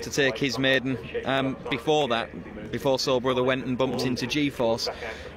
to take his maiden. Before Soul Brother went and bumped into G-Force,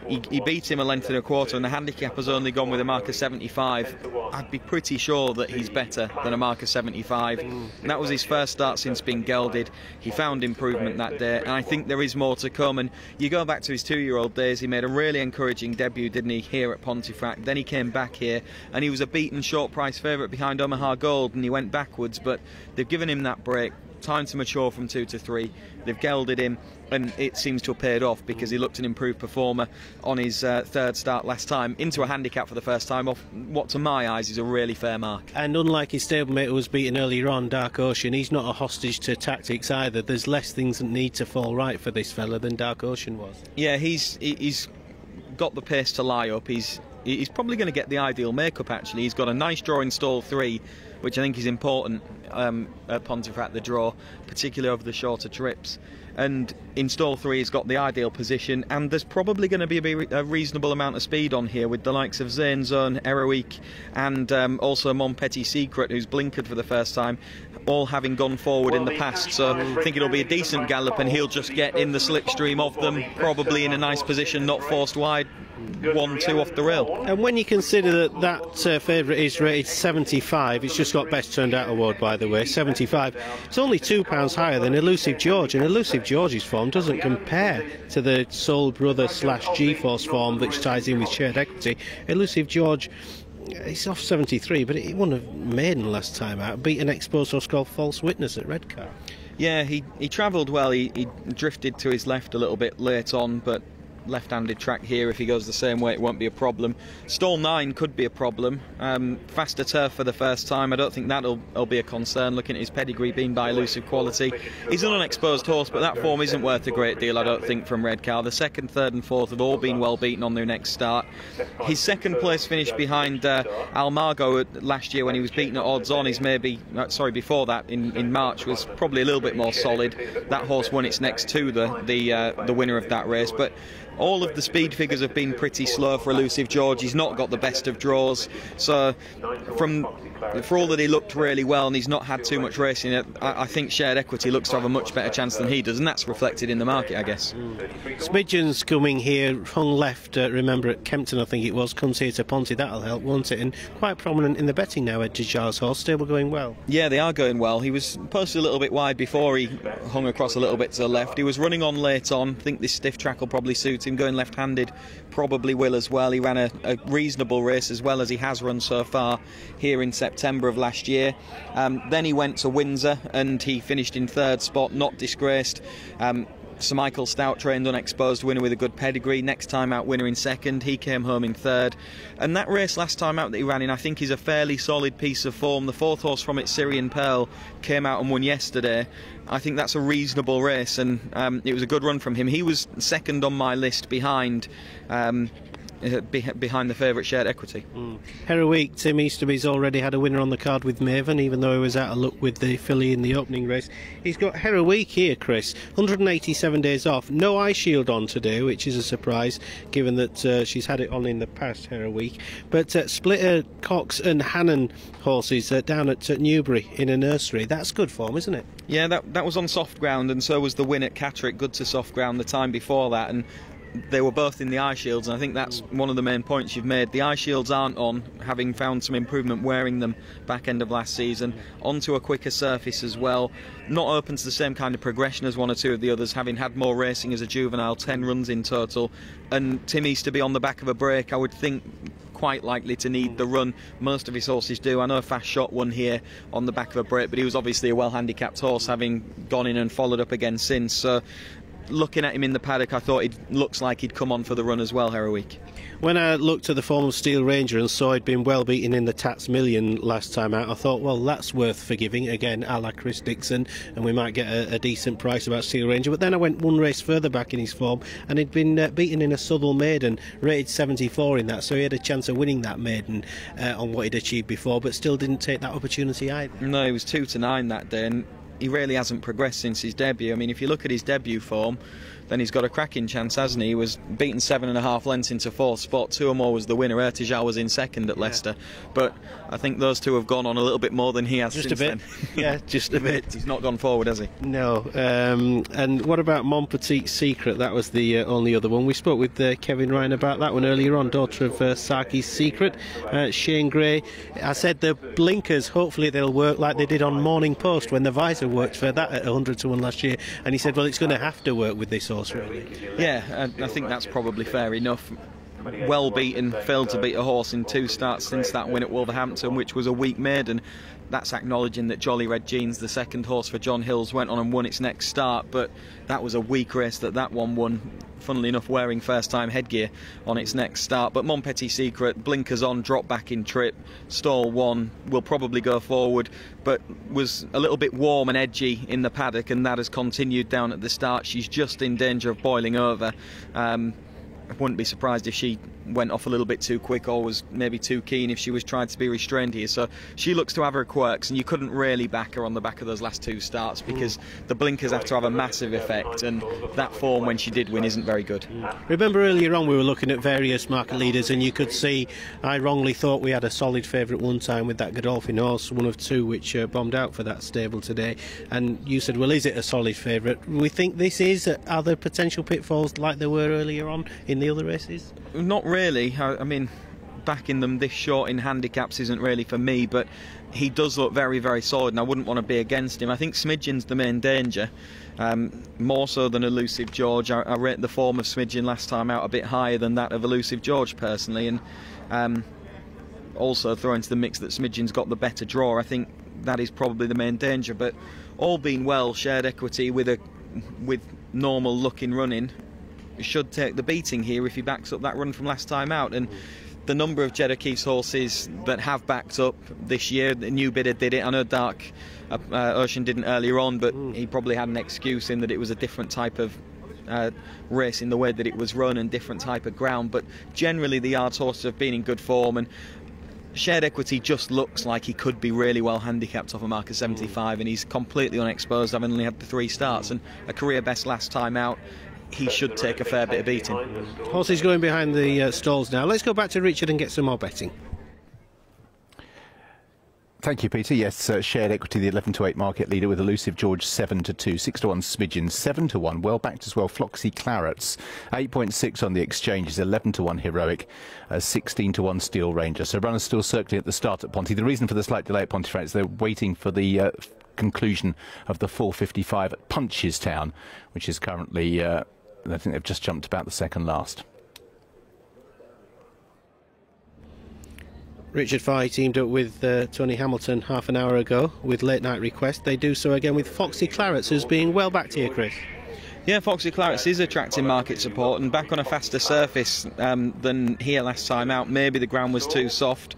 he beat him a length and a quarter, and the handicap has only gone with a mark of 75. I'd be pretty sure that he's better than a mark of 75. And that was his first start since being gelded. He found improvement that day, and I think there is more to come. And you go back to his 2-year-old days, he made a really encouraging debut, didn't he, here at Pontefract. Then he came back here, and he was a beaten short price favourite behind Omaha Gold, and he went backwards, but they've given him that break. Time to mature from 2 to 3. They've gelded him, and it seems to have paid off because he looked an improved performer on his third start last time, into a handicap for the first time, off what to my eyes is a really fair mark. And unlike his stablemate who was beaten earlier on, Dark Ocean, he's not a hostage to tactics either. There's less things that need to fall right for this fella than Dark Ocean was. Yeah, he's got the pace to lie up. He's probably going to get the ideal makeup, actually. He's got a nice draw in stall 3, which I think is important at Pontefract, the draw, particularly over the shorter trips. And in stall 3 he's got the ideal position, and there's probably going to be a reasonable amount of speed on here with the likes of Zane Zone, Heroique, and also Mon Petit Secret, who's blinkered for the first time, all having gone forward in the past. So I think it'll be a decent gallop, and he'll just get in the slipstream of them, probably in a nice position, not forced wide. 1-2 off the rail. And when you consider that favourite is rated 75, it's just got Best Turned Out award, by the way, 75. It's only £2 higher than Elusive George, and Elusive George's form doesn't compare to the Soul Brother / G-Force form which ties in with Shared Equity. Elusive George, he's off 73, but he won a maiden last time out, beat an exposed horse called False Witness at Redcar. Yeah, he travelled well. He drifted to his left a little bit late on, but left-handed track here, if he goes the same way it won't be a problem. Stall 9 could be a problem. Faster turf for the first time, I don't think that'll be a concern, looking at his pedigree being by Elusive Quality. He's an unexposed horse, but that form isn't worth a great deal, I don't think, from Redcar. The 2nd, 3rd and 4th have all been well beaten on their next start. His 2nd place finish behind Almago last year when he was beaten at odds on is maybe, before that in March, was probably a little bit more solid. That horse won its next 2, the winner of that race, but all of the speed figures have been pretty slow for Elusive George. He's not got the best of draws, so for all that he looked really well and he's not had too much racing, I think Shared Equity looks to have a much better chance than he does, and that's reflected in the market, I guess. Smidgen's coming here, hung left, remember at Kempton I think it was, comes here to Ponty, that'll help, won't it? And quite prominent in the betting now at Gijar's horse, stable going well. Yeah, they are going well. He was posted a little bit wide before he hung across a little bit to the left. He was running on late on. I think this stiff track will probably suit him. Going left-handed probably will as well. He ran a reasonable race, as well as he has run so far here in September of last year. Then he went to Windsor and he finished in 3rd spot, not disgraced. Sir Michael Stout trained unexposed winner with a good pedigree. Next time out winner in 2nd, he came home in 3rd. And that race last time out that he ran in, I think, is a fairly solid piece of form. The 4th horse from it, Syrian Pearl, came out and won yesterday. I think that's a reasonable race, and it was a good run from him. He was 2nd on my list behind the favourite Shared Equity. Heroique, Tim Easterby's already had a winner on the card with Maven, even though he was out of luck with the filly in the opening race. He's got Heroique here, Chris, 187 days off, no eye shield on today, which is a surprise given that she's had it on in the past, Heroique. But Splitter, Cox and Hannon horses down at Newbury in a nursery, that's good form, isn't it? Yeah, that was on soft ground, and so was the win at Catterick, good to soft ground the time before that, and they were both in the eye shields, and I think that's one of the main points you've made. The eye shields aren't on, having found some improvement wearing them back end of last season, onto a quicker surface as well, not open to the same kind of progression as 1 or 2 of the others, having had more racing as a juvenile, 10 runs in total. And Tim Easterby on the back of a break, I would think quite likely to need the run. Most of his horses do. I know Fast Shot won here on the back of a break, but he was obviously a well handicapped horse, having gone in and followed up again since. So looking at him in the paddock, I thought it looks like he'd come on for the run as well, Heroique. When I looked at the form of Steel Ranger and saw he'd been well beaten in the Tats Million last time out, I thought, well, that's worth forgiving, again, a la Chris Dixon, and we might get a decent price about Steel Ranger. But then I went one race further back in his form, and he'd been beaten in a Southwell maiden, rated 74 in that, so he had a chance of winning that maiden on what he'd achieved before, but still didn't take that opportunity either. No, he was 2 to 9 that day, and he really hasn't progressed since his debut. I mean, if you look at his debut form, then he's got a cracking chance, hasn't he? He was beaten 7.5 lengths into 4th spot. Tuamore was the winner. Ertijah was in 2nd at Leicester. But I think those two have gone on a little bit more than he has just since a bit. then. Yeah, just a bit. He's not gone forward, has he? No. And what about Mon Petit Secret? That was the only other one. We spoke with Kevin Ryan about that one earlier on, daughter of Saki's Secret. Shane Gray. I said the blinkers, hopefully they'll work like they did on Morning Post when the visor worked for that at 100 to 1 last year. And he said, well, it's going to have to work with this horse, really. Yeah, I think that's probably fair enough. Well beaten, failed to beat a horse in 2 starts since that win at Wolverhampton, which was a weak maiden. That's acknowledging that Jolly Red Jeans, the 2nd horse for John Hills, went on and won its next start, but that was a weak race that one won, funnily enough wearing first-time headgear on its next start. But Mon Petit Secret, blinkers on, drop back in trip, stall 1, will probably go forward, but was a little bit warm and edgy in the paddock, and that has continued down at the start. She's just in danger of boiling over. I wouldn't be surprised if she went off a little bit too quick or was maybe too keen if she was trying to be restrained here. So she looks to have her quirks, and you couldn't really back her on the back of those last 2 starts because the blinkers have to have a massive effect, and that form when she did win isn't very good. Remember earlier on we were looking at various market leaders, and you could see I wrongly thought we had a solid favourite one time with that Godolphin horse, one of 2 which bombed out for that stable today, and you said, well, is it a solid favourite? We think this is. Are there potential pitfalls like there were earlier on in the other races? Not really. I mean, backing them this short in handicaps isn't really for me, but he does look very, very solid, and I wouldn't want to be against him. I think Smidgen's the main danger, more so than Elusive George. I rate the form of Smidgen last time out a bit higher than that of Elusive George personally, and also throw into the mix that Smidgen's got the better draw. I think that is probably the main danger, but all being well, Shared Equity with normal looking running should take the beating here if he backs up that run from last time out. And the number of Jed O'Keefe's horses that have backed up this year, the New Bidder did it. I know Dark Ocean didn't earlier on, but he probably had an excuse in that it was a different type of race in the way that it was run and different type of ground. But generally the yard horses have been in good form, and Shared Equity just looks like he could be really well handicapped off a mark of 75, and he's completely unexposed, having only had the 3 starts and a career best last time out. He should take a fair bit of beating. Horses going behind the stalls now. Let's go back to Richard and get some more betting. Thank you, Peter. Yes, Shared Equity, the 11 to 8 market leader, with Elusive George 7 to 2, 6 to 1 Smidgen, 7 to 1 well backed as well. Floxy Clarets 8.6 on the exchanges, 11 to 1 Heroic, 16 to 1 Steel Ranger. So runners still circling at the start at Ponty. The reason for the slight delay at Pontefract is they're waiting for the conclusion of the 4:55 at Punchestown, which is currently, I think they've just jumped about the second last. Richard Fahey teamed up with Tony Hamilton half an hour ago with Late Night Request. They do so again with Foxy Clarets, who's being well backed here, Chris. Yeah, Foxy Clarets is attracting market support, and back on a faster surface than here last time out. Maybe the ground was too soft.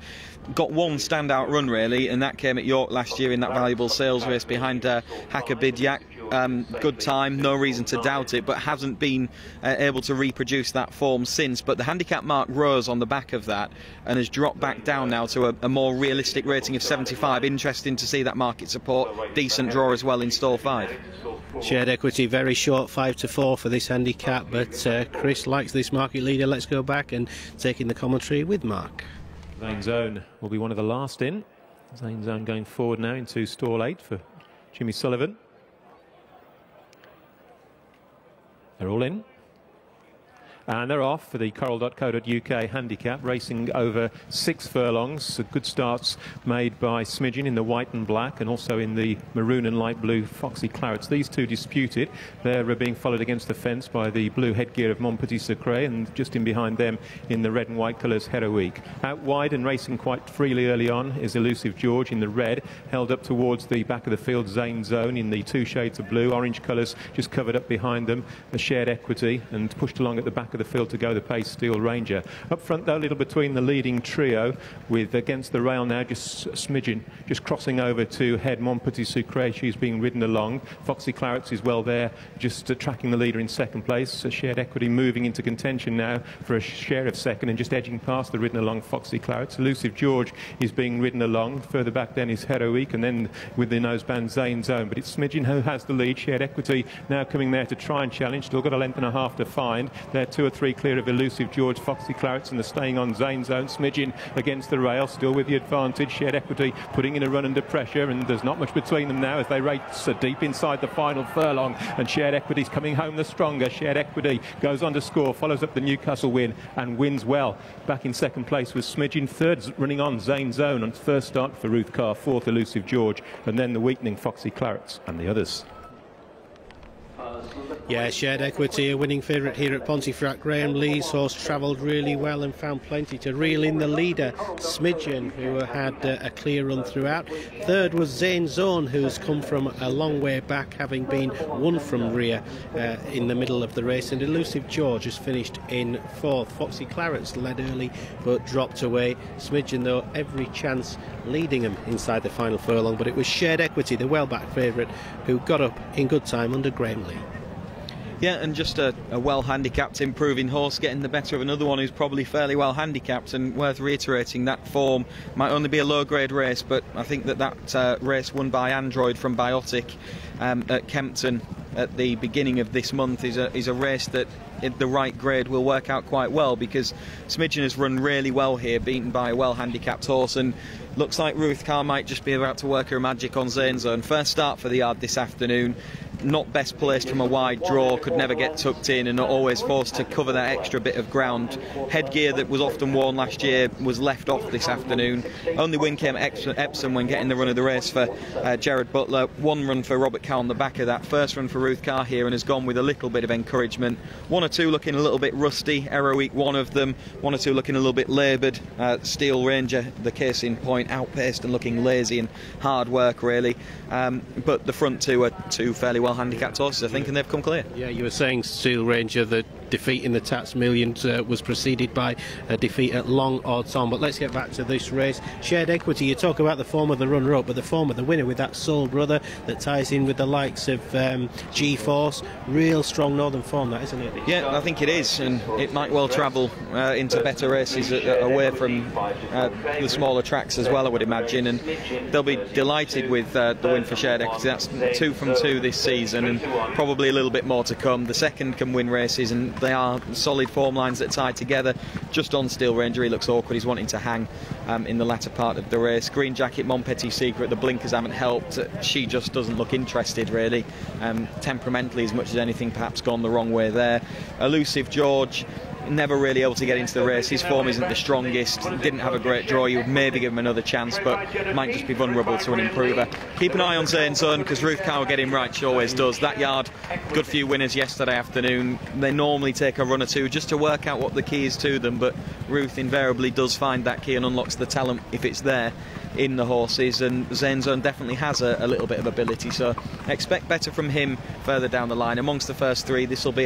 Got one standout run really, and that came at York last year in that valuable sales race behind Hakabidyak. Good time, no reason to doubt it, but hasn't been able to reproduce that form since. But the handicap mark rose on the back of that and has dropped back down now to a more realistic rating of 75. Interesting to see that market support. Decent draw as well in stall 5. Shared Equity very short, 5 to 4 for this handicap, but Chris likes this market leader. Let's go back and take in the commentary with Mark. Zane Zone will be one of the last in. Zane Zone going forward now into stall 8 for Jimmy Sullivan. They're all in. And they're off for the coral.co.uk handicap, racing over 6 furlongs. So good starts made by Smidgen in the white and black, and also in the maroon and light blue Foxy Clarets. These two disputed. They're being followed against the fence by the blue headgear of Mon Petit Secret, and just in behind them in the red and white colours Heroic. Out wide and racing quite freely early on is Elusive George in the red, held up towards the back of the field Zane Zone in the 2 shades of blue. Orange colours just covered up behind them. The Shared Equity, and pushed along at the back of of the field to go, the pace Steel Ranger. Up front, though, a little between the leading trio, with against the rail now, just Smidgen, just crossing over to head Mon Petit Sucré. She's being ridden along. Foxy Clarets is well there, just tracking the leader in second place. Shared Equity moving into contention now for a share of second and just edging past the ridden along Foxy Clarets. Elusive George is being ridden along. Further back then is Heroique, and then with the noseband Zane Zone. But it's Smidgen who has the lead. Shared Equity now coming there to try and challenge. Still got a length and a half to find. They're 2 or 3 clear of Elusive George, Foxy Clarets, and they're staying on Zane Zone. Smidgen against the rail, still with the advantage. Shared Equity putting in a run under pressure, and there's not much between them now as they race deep inside the final furlong, and Shared Equity's coming home the stronger. Shared Equity goes on to score, follows up the Newcastle win and wins well. Back in second place was Smidgen, third running on Zane Zone on first start for Ruth Carr, fourth Elusive George, and then the weakening Foxy Clarets and the others. Yeah, Shared Equity, a winning favourite here at Pontefract. Graham Lee's horse travelled really well and found plenty to reel in the leader, Smidgen, who had a clear run throughout. Third was Zane Zone, who's come from a long way back, having been won from rear in the middle of the race. And Elusive George has finished in fourth. Foxy Clarets led early but dropped away. Smidgen, though, every chance leading him inside the final furlong. But it was Shared Equity, the well-backed favourite, who got up in good time under Graham Lee. Yeah, and just a well-handicapped, improving horse getting the better of another one who's probably fairly well-handicapped, and worth reiterating, that form might only be a low-grade race, but I think that race won by Android from Biotic at Kempton at the beginning of this month is a race that at the right grade will work out quite well, because Smidgen has run really well here, beaten by a well-handicapped horse, and looks like Ruth Carr might just be about to work her magic on Zane Zone. First start for the yard this afternoon. Not best placed from a wide draw, could never get tucked in, and always forced to cover that extra bit of ground. Headgear that was often worn last year was left off this afternoon. Only win came at Epsom when getting the run of the race for Gerard Butler. One run for Robert Cow on the back of that. First run for Ruth Carr here, and has gone with a little bit of encouragement. 1 or 2 looking a little bit rusty. Heroique, one of them. 1 or 2 looking a little bit laboured. Steel Ranger, the case in point, outpaced and looking lazy and hard work really. But the front 2 are 2 fairly well handicapped horses, I think, and they've come clear. Yeah, you were saying, Steel Ranger, that defeat in the Tats Millions was preceded by a defeat at long odds on. But let's get back to this race. Shared Equity, you talk about the form of the runner-up, but the form of the winner with that Soul Brother that ties in with the likes of G-Force. Real strong northern form, that, isn't it? Yeah, I think it is, and it might well travel into better races away from the smaller tracks as well, I would imagine, and they'll be delighted with the win for Shared Equity. That's 2 from 2 this season, and probably a little bit more to come. The second can win races, and they are solid form lines that tie together. Just on Steel Ranger, he looks awkward, he's wanting to hang in the latter part of the race. Green Jacket, Mon Petit Secret, the blinkers haven't helped. She just doesn't look interested really. Temperamentally, as much as anything, perhaps gone the wrong way there. Elusive George, never really able to get into the race. His form isn't the strongest, didn't have a great draw. You would maybe give him another chance, but might just be vulnerable to an improver. Keep an eye on Zane Zone, because Ruth Carr will get him right, she always does. That yard, good few winners yesterday afternoon. They normally take a run or 2 just to work out what the key is to them, but Ruth invariably does find that key and unlocks the talent if it's there in the horses, and Zane Zone definitely has a little bit of ability, so expect better from him further down the line. Amongst the first 3, this will be